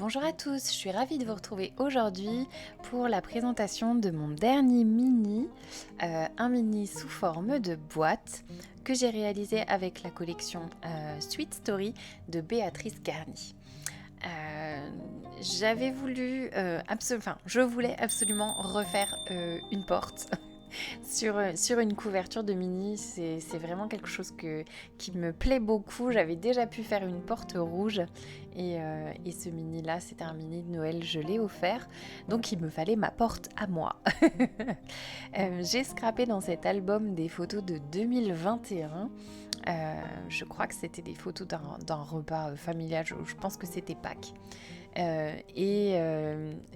Bonjour à tous, je suis ravie de vous retrouver aujourd'hui pour la présentation de mon dernier mini, un mini sous forme de boîte que j'ai réalisé avec la collection Sweet Story de Béatrice Garny. Je voulais absolument refaire une porte sur une couverture de mini. C'est vraiment quelque chose qui me plaît beaucoup. J'avais déjà pu faire une porte rouge et ce mini là c'était un mini de Noël, je l'ai offert, donc il me fallait ma porte à moi. J'ai scrappé dans cet album des photos de 2021. Je crois que c'était des photos d'un repas familial, je pense que c'était Pâques.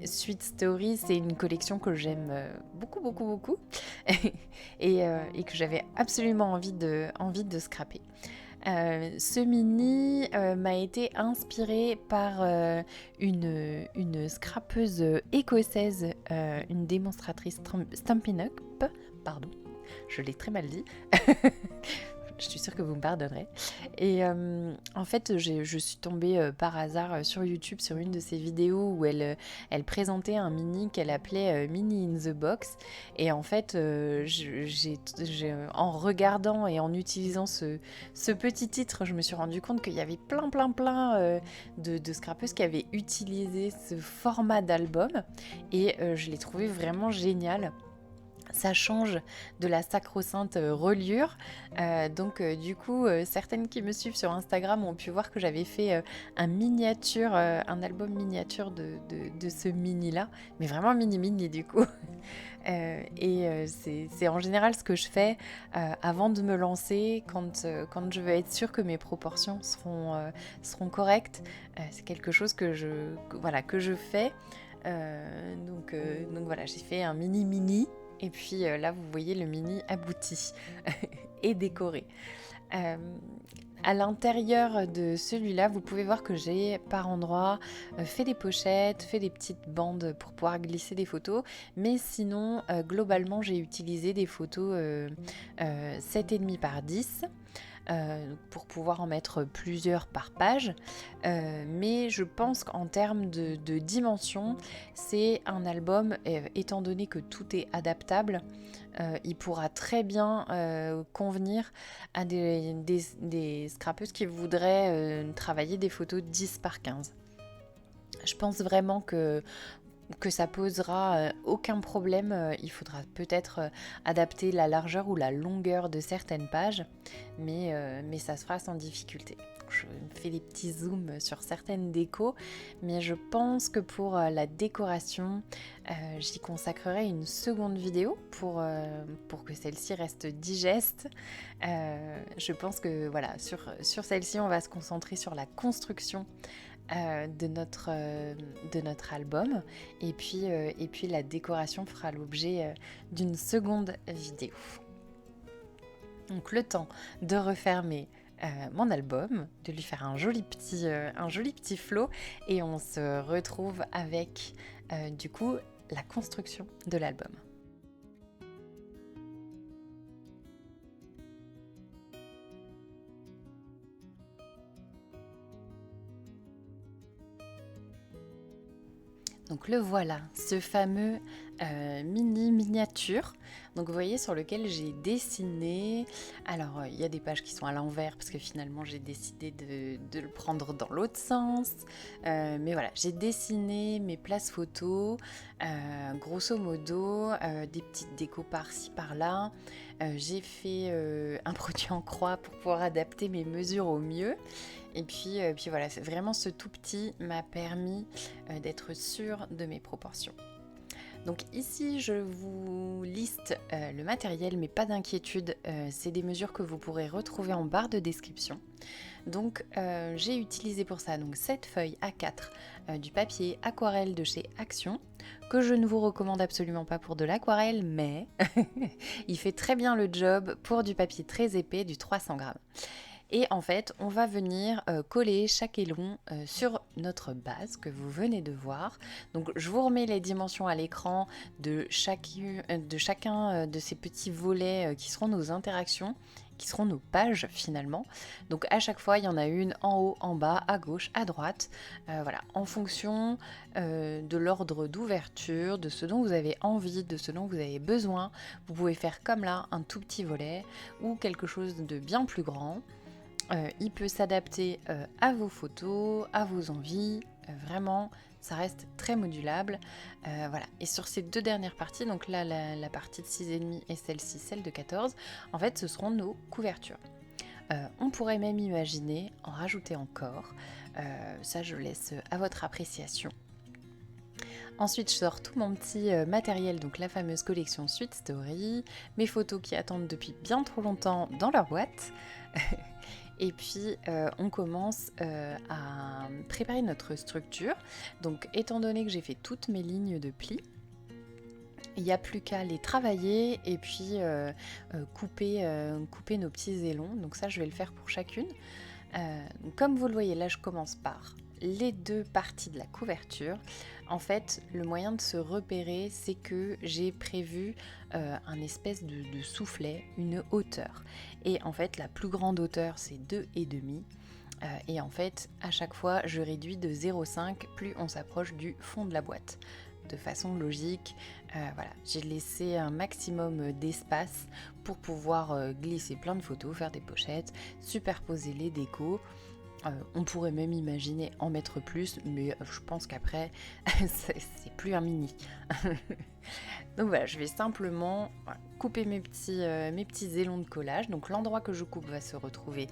Sweet Story, c'est une collection que j'aime beaucoup et que j'avais absolument envie de scraper. Ce mini m'a été inspiré par une scrapeuse écossaise, une démonstratrice Stampin' Up, pardon, je l'ai très mal dit. Je suis sûre que vous me pardonnerez. Et en fait, je suis tombée par hasard sur YouTube sur une de ses vidéos où elle présentait un mini qu'elle appelait Mini in the Box. Et en fait, en regardant et en utilisant ce petit titre, je me suis rendu compte qu'il y avait plein de scrapeuses qui avaient utilisé ce format d'album. Et je l'ai trouvé vraiment génial. Ça change de la sacro-sainte reliure. Du coup, certaines qui me suivent sur Instagram ont pu voir que j'avais fait un album miniature de ce mini-là. Mais vraiment mini du coup. C'est en général ce que je fais avant de me lancer, quand je veux être sûre que mes proportions seront correctes. C'est quelque chose que je fais. Donc voilà, j'ai fait un mini. Et puis là, vous voyez le mini abouti et décoré. À l'intérieur de celui-là, vous pouvez voir que j'ai par endroits fait des pochettes, fait des petites bandes pour pouvoir glisser des photos. Mais sinon, globalement, j'ai utilisé des photos 7,5 par 10. Pour pouvoir en mettre plusieurs par page. Mais je pense qu'en termes de dimension, c'est un album, étant donné que tout est adaptable, il pourra très bien convenir à des scrapeuses qui voudraient travailler des photos 10 par 15. Je pense vraiment que ça posera aucun problème. Il faudra peut-être adapter la largeur ou la longueur de certaines pages, mais ça se fera sans difficulté. Je fais des petits zooms sur certaines décos, mais je pense que pour la décoration, j'y consacrerai une seconde vidéo pour que celle-ci reste digeste. Je pense que voilà, sur celle-ci, on va se concentrer sur la construction de notre album, et puis la décoration fera l'objet d'une seconde vidéo. Donc le temps de refermer mon album, de lui faire un joli petit flow, et on se retrouve avec du coup la construction de l'album. Donc le voilà, ce fameux miniature. Donc vous voyez, sur lequel j'ai dessiné. Alors il y a des pages qui sont à l'envers parce que finalement j'ai décidé de le prendre dans l'autre sens. Mais voilà, j'ai dessiné mes places photos, grosso modo, des petites décos par-ci par-là. J'ai fait un produit en croix pour pouvoir adapter mes mesures au mieux. Et puis voilà, c'est vraiment ce tout petit m'a permis d'être sûre de mes proportions. Donc ici, je vous liste le matériel, mais pas d'inquiétude, c'est des mesures que vous pourrez retrouver en barre de description. Donc j'ai utilisé pour ça donc 7 feuilles A4 du papier aquarelle de chez Action, que je ne vous recommande absolument pas pour de l'aquarelle, mais il fait très bien le job pour du papier très épais, du 300 grammes. Et en fait, on va venir coller chaque aileron sur notre base que vous venez de voir. Donc je vous remets les dimensions à l'écran de chacun de ces petits volets qui seront nos interactions, qui seront nos pages finalement. Donc à chaque fois, il y en a une en haut, en bas, à gauche, à droite. Voilà, en fonction de l'ordre d'ouverture, de ce dont vous avez envie, de ce dont vous avez besoin. Vous pouvez faire comme là, un tout petit volet ou quelque chose de bien plus grand. Il peut s'adapter à vos photos, à vos envies, vraiment, ça reste très modulable. Voilà. Et sur ces deux dernières parties, donc là la partie de 6,5 et celle-ci, celle de 14, en fait ce seront nos couvertures. On pourrait même imaginer en rajouter encore, ça je laisse à votre appréciation. Ensuite, je sors tout mon petit matériel, donc la fameuse collection Suite Story, mes photos qui attendent depuis bien trop longtemps dans leur boîte. Et puis on commence à préparer notre structure. Donc étant donné que j'ai fait toutes mes lignes de plis, il n'y a plus qu'à les travailler et puis couper nos petits ailons. Donc ça je vais le faire pour chacune. Comme vous le voyez là, je commence par les deux parties de la couverture. En fait, le moyen de se repérer, c'est que j'ai prévu un espèce de soufflet, une hauteur. Et en fait, la plus grande hauteur, c'est 2,5. Et en fait, à chaque fois, je réduis de 0,5 plus on s'approche du fond de la boîte. De façon logique, voilà, j'ai laissé un maximum d'espace pour pouvoir glisser plein de photos, faire des pochettes, superposer les décos. On pourrait même imaginer en mettre plus, mais je pense qu'après, c'est plus un mini. Donc voilà, je vais simplement couper mes petits ailons de collage. Donc l'endroit que je coupe va se retrouver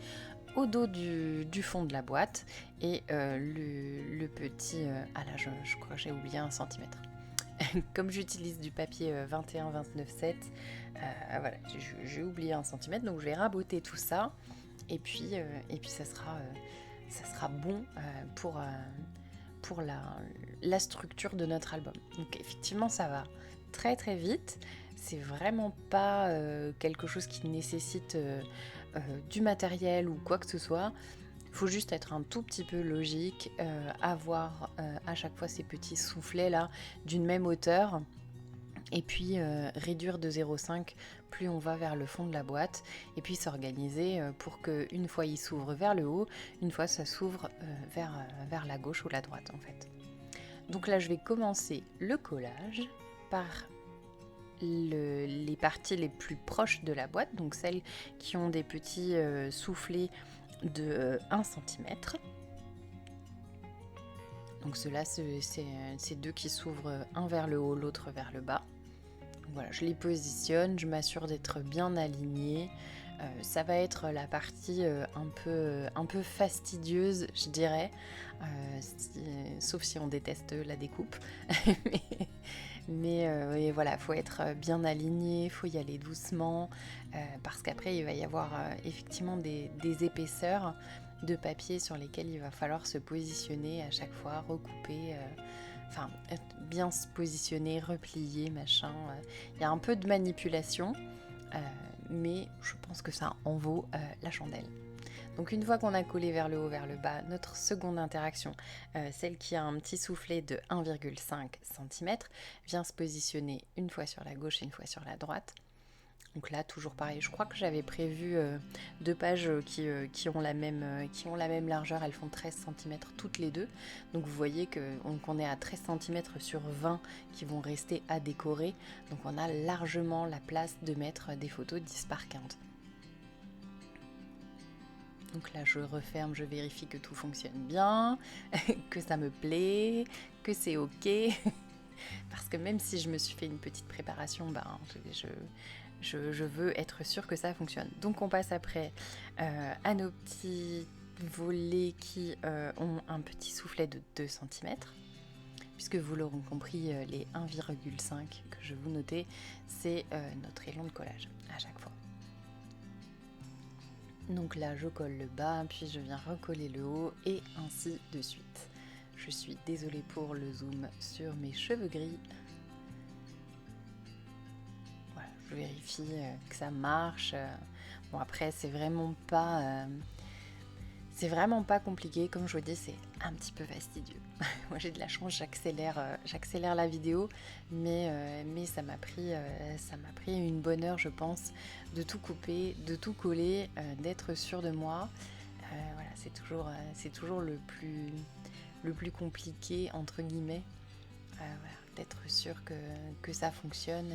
au dos du fond de la boîte. Et le petit... ah là, je crois que j'ai oublié 1 centimètre. Comme j'utilise du papier 21-29-7, voilà, j'ai oublié 1 centimètre. Donc je vais raboter tout ça. Et puis ça sera bon pour la structure de notre album. Donc effectivement, ça va très très vite. C'est vraiment pas quelque chose qui nécessite du matériel ou quoi que ce soit. Il faut juste être un tout petit peu logique, avoir à chaque fois ces petits soufflets là d'une même hauteur. Et puis réduire de 0,5 plus on va vers le fond de la boîte, et puis s'organiser pour qu'une fois il s'ouvre vers le haut, une fois ça s'ouvre vers la gauche ou la droite en fait. Donc là je vais commencer le collage par les parties les plus proches de la boîte, donc celles qui ont des petits soufflets de 1 cm. Donc ceux-là, c'est deux qui s'ouvrent, un vers le haut, l'autre vers le bas. Voilà, je les positionne, je m'assure d'être bien alignée. Ça va être la partie un peu fastidieuse, je dirais, sauf si on déteste la découpe. mais voilà, il faut être bien aligné, il faut y aller doucement, parce qu'après il va y avoir effectivement des épaisseurs de papier sur lesquelles il va falloir se positionner à chaque fois, recouper. Enfin, bien se positionner, replier, machin. Il y a un peu de manipulation, mais je pense que ça en vaut la chandelle. Donc une fois qu'on a collé vers le haut, vers le bas, notre seconde interaction, celle qui a un petit soufflet de 1,5 cm, vient se positionner une fois sur la gauche et une fois sur la droite. Donc là, toujours pareil, je crois que j'avais prévu 2 pages qui ont la même largeur, elles font 13 cm toutes les deux. Donc vous voyez qu'on est à 13 cm sur 20 qui vont rester à décorer. Donc on a largement la place de mettre des photos 10 par 15. Donc là, je referme, je vérifie que tout fonctionne bien, que ça me plaît, que c'est ok. Parce que même si je me suis fait une petite préparation, je veux être sûre que ça fonctionne. Donc on passe après à nos petits volets qui ont un petit soufflet de 2 cm. Puisque vous l'aurez compris, les 1,5 que je vous notais, c'est notre élan de collage à chaque fois. Donc là, je colle le bas, puis je viens recoller le haut et ainsi de suite. Je suis désolée pour le zoom sur mes cheveux gris. Voilà, je vérifie que ça marche. Bon après, c'est vraiment pas C'est vraiment pas compliqué, comme je vous dis, c'est un petit peu fastidieux. Moi j'ai de la chance, j'accélère la vidéo, mais ça m'a pris une bonne heure je pense, de tout couper, de tout coller, d'être sûre de moi. Voilà, c'est toujours le plus compliqué entre guillemets, voilà, d'être sûr que ça fonctionne.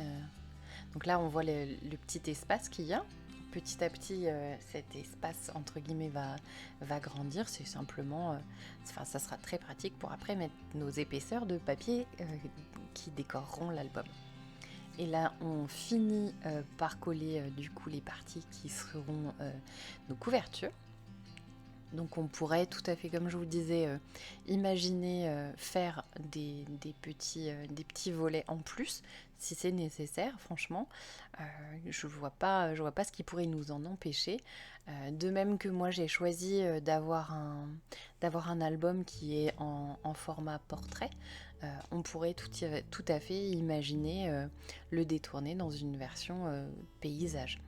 Donc là on voit le petit espace qu'il y a. Petit à petit, cet espace entre guillemets va grandir. C'est simplement, ça sera très pratique pour après mettre nos épaisseurs de papier qui décoreront l'album. Et là, on finit par coller du coup les parties qui seront nos couvertures. Donc on pourrait tout à fait, comme je vous disais, imaginer faire des petits volets en plus, si c'est nécessaire, franchement. Je vois pas ce qui pourrait nous en empêcher. De même que moi, j'ai choisi d'avoir un album qui est en format portrait. On pourrait tout à fait imaginer le détourner dans une version paysage.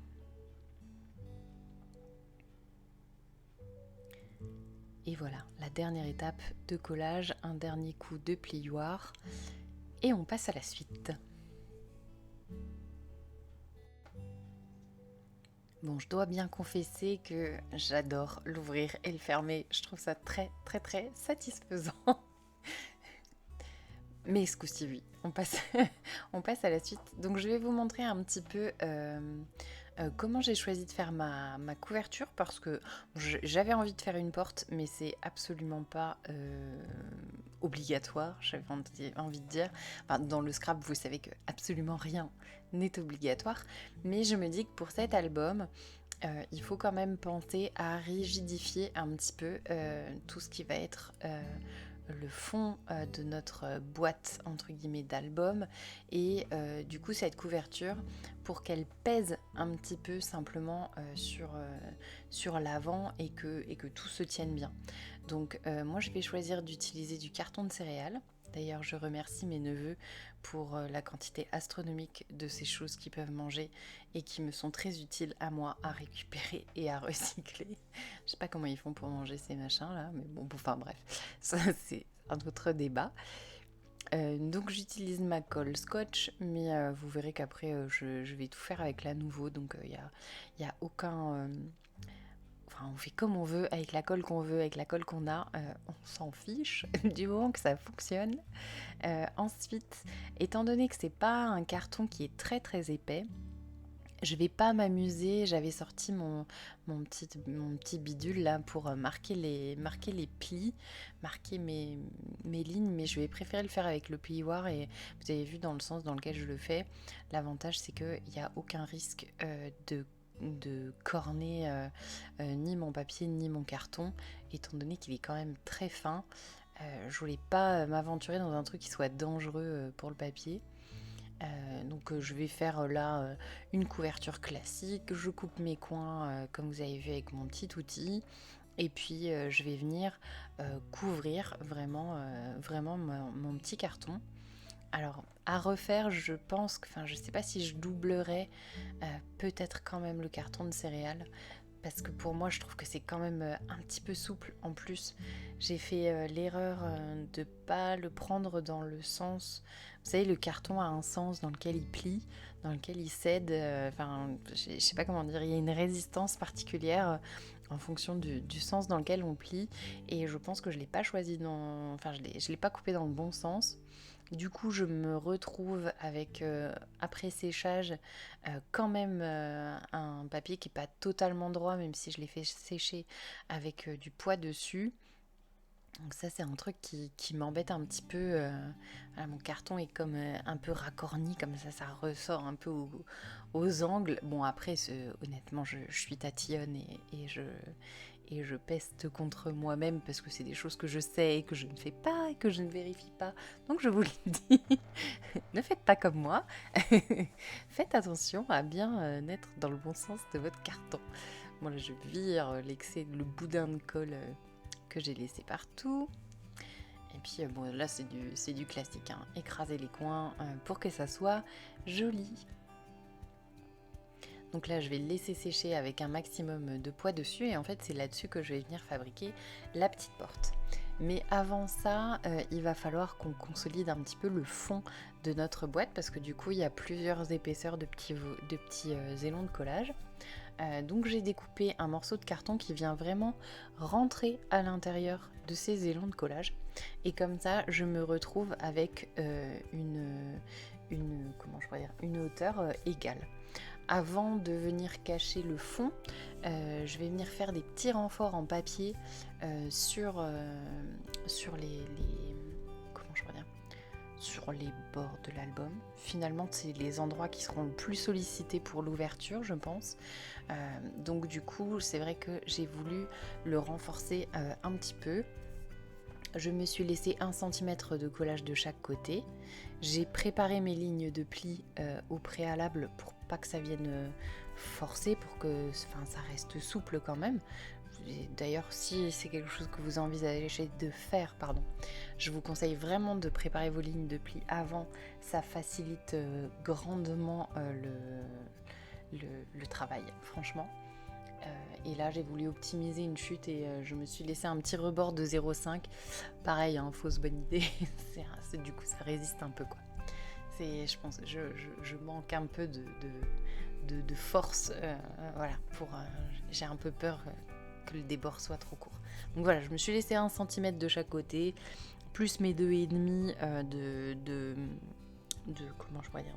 Et voilà, la dernière étape de collage, un dernier coup de plioir et on passe à la suite. Bon, je dois bien confesser que j'adore l'ouvrir et le fermer. Je trouve ça très très très satisfaisant. Mais ce coup-ci, oui, on passe à la suite. Donc je vais vous montrer un petit peu comment j'ai choisi de faire ma couverture, parce que j'avais envie de faire une porte, mais c'est absolument pas obligatoire, j'avais envie de dire. Enfin, dans le scrap, vous savez que absolument rien n'est obligatoire, mais je me dis que pour cet album, il faut quand même penser à rigidifier un petit peu tout ce qui va être le fond de notre boîte entre guillemets d'album, et du coup cette couverture, pour qu'elle pèse un petit peu simplement sur l'avant et que tout se tienne bien. Donc moi je vais choisir d'utiliser du carton de céréales. D'ailleurs, je remercie mes neveux pour la quantité astronomique de ces choses qu'ils peuvent manger et qui me sont très utiles à moi à récupérer et à recycler. Je sais pas comment ils font pour manger ces machins là, mais bon, enfin bref, ça c'est un autre débat. Donc j'utilise ma colle scotch, mais vous verrez qu'après je vais tout faire avec la nouveau, donc y a aucun... Enfin, on fait comme on veut, avec la colle qu'on veut, avec la colle qu'on a, on s'en fiche du moment que ça fonctionne. Ensuite, étant donné que c'est pas un carton qui est très très épais, je vais pas m'amuser. J'avais sorti mon petit bidule là pour marquer les plis, marquer mes lignes, mais je vais préférer le faire avec le plioir, et vous avez vu dans le sens dans lequel je le fais. L'avantage, c'est qu'il n'y a aucun risque de corner ni mon papier ni mon carton, étant donné qu'il est quand même très fin. Je voulais pas m'aventurer dans un truc qui soit dangereux pour le papier. Donc je vais faire là une couverture classique. Je coupe mes coins comme vous avez vu avec mon petit outil. Et puis je vais venir couvrir vraiment mon petit carton. Alors à refaire, je pense que, enfin je sais pas si je doublerai peut-être quand même le carton de céréales, parce que pour moi je trouve que c'est quand même un petit peu souple. En plus, j'ai fait l'erreur de pas le prendre dans le sens, vous savez, le carton a un sens dans lequel il plie, dans lequel il cède, enfin je sais pas comment dire, il y a une résistance particulière en fonction du sens dans lequel on plie, et je pense que je l'ai pas choisi enfin je l'ai pas coupé dans le bon sens. Du coup, je me retrouve avec, après séchage, quand même un papier qui n'est pas totalement droit, même si je l'ai fait sécher avec du poids dessus. Donc ça, c'est un truc qui m'embête un petit peu. Voilà, mon carton est comme un peu racorni, comme ça ressort un peu aux angles. Bon, après, honnêtement, je suis tatillonne et je peste contre moi-même, parce que c'est des choses que je sais et que je ne fais pas et que je ne vérifie pas. Donc je vous le dis, ne faites pas comme moi. Faites attention à bien être dans le bon sens de votre carton. Bon, là, je vire le boudin de colle que j'ai laissé partout. Et puis bon, là c'est du classique, hein. Écraser les coins pour que ça soit joli. Donc là, je vais le laisser sécher avec un maximum de poids dessus et en fait, c'est là-dessus que je vais venir fabriquer la petite porte. Mais avant ça, il va falloir qu'on consolide un petit peu le fond de notre boîte parce que du coup, il y a plusieurs épaisseurs de petits ailons de collage. Donc j'ai découpé un morceau de carton qui vient vraiment rentrer à l'intérieur de ces ailons de collage. Et comme ça, je me retrouve avec une hauteur égale. Avant de venir cacher le fond, je vais venir faire des petits renforts en papier sur les bords de l'album. Finalement, c'est les endroits qui seront le plus sollicités pour l'ouverture, je pense. Donc du coup, c'est vrai que j'ai voulu le renforcer un petit peu. Je me suis laissé 1 cm de collage de chaque côté. J'ai préparé mes lignes de plis au préalable pour pas que ça vienne forcer, pour que ça reste souple quand même. D'ailleurs, si c'est quelque chose que vous envisagez de faire, je vous conseille vraiment de préparer vos lignes de plis avant. Ça facilite grandement le travail, franchement. Et là, j'ai voulu optimiser une chute et je me suis laissé un petit rebord de 0,5. Pareil, fausse bonne idée. Du coup, ça résiste un peu, quoi. Je pense que je manque un peu de force. Voilà, j'ai un peu peur que le débord soit trop court. Donc voilà, je me suis laissé 1 cm de chaque côté, plus mes 2,5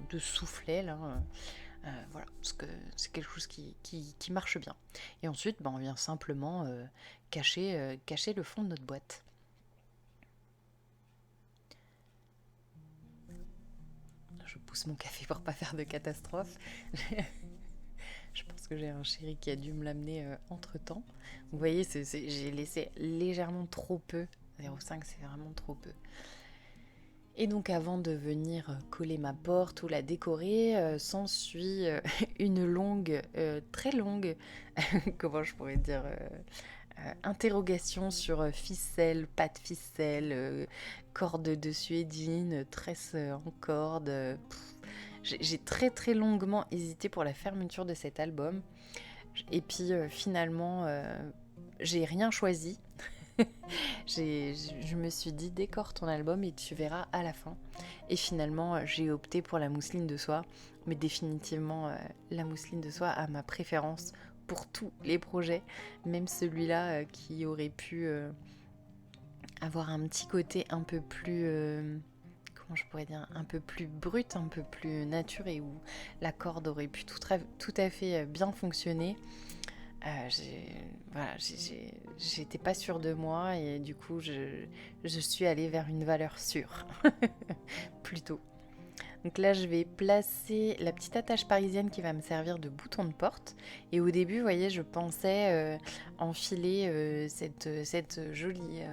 de soufflet là. Voilà, parce que c'est quelque chose qui marche bien. Et ensuite, on vient simplement cacher le fond de notre boîte. Je pousse mon café pour pas faire de catastrophe. Je pense que j'ai un chéri qui a dû me l'amener entre-temps. Vous voyez, j'ai laissé légèrement trop peu. 0,5, c'est vraiment trop peu. Et donc avant de venir coller ma porte ou la décorer, s'ensuit une très longue, comment je pourrais dire, interrogation sur ficelle, pas de ficelle, corde de suédine, tresse en corde. J'ai très très longuement hésité pour la fermeture de cet album. Et puis finalement, j'ai rien choisi. Je me suis dit décore ton album et tu verras à la fin. Et finalement j'ai opté pour la mousseline de soie, mais définitivement la mousseline de soie a ma préférence pour tous les projets, même celui-là qui aurait pu avoir un petit côté un peu plus comment je pourrais dire, un peu plus brut, un peu plus nature et où la corde aurait pu tout à fait bien fonctionner. J'étais pas sûre de moi et du coup je suis allée vers une valeur sûre plutôt. Donc là je vais placer la petite attache parisienne qui va me servir de bouton de porte et au début vous voyez je pensais enfiler cette jolie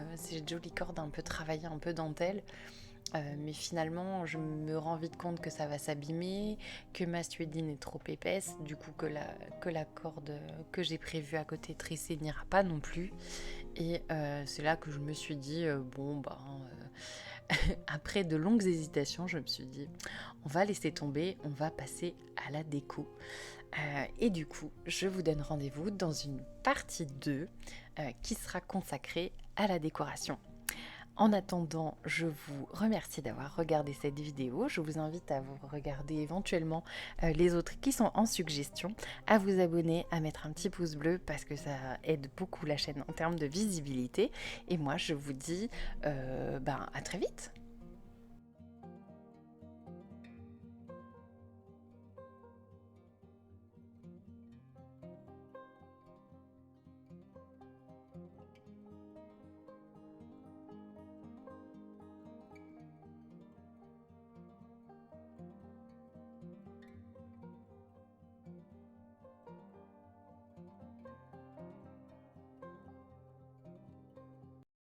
corde un peu travaillée, un peu dentelle. Mais finalement, je me rends vite compte que ça va s'abîmer, que ma suédine est trop épaisse, du coup que la corde que j'ai prévue à côté tressée n'ira pas non plus. Et c'est là que je me suis dit, après de longues hésitations, je me suis dit, on va laisser tomber, on va passer à la déco. Et du coup, je vous donne rendez-vous dans une partie 2 qui sera consacrée à la décoration. En attendant, je vous remercie d'avoir regardé cette vidéo. Je vous invite à vous regarder éventuellement les autres qui sont en suggestion, à vous abonner, à mettre un petit pouce bleu parce que ça aide beaucoup la chaîne en termes de visibilité. Et moi, je vous dis à très vite.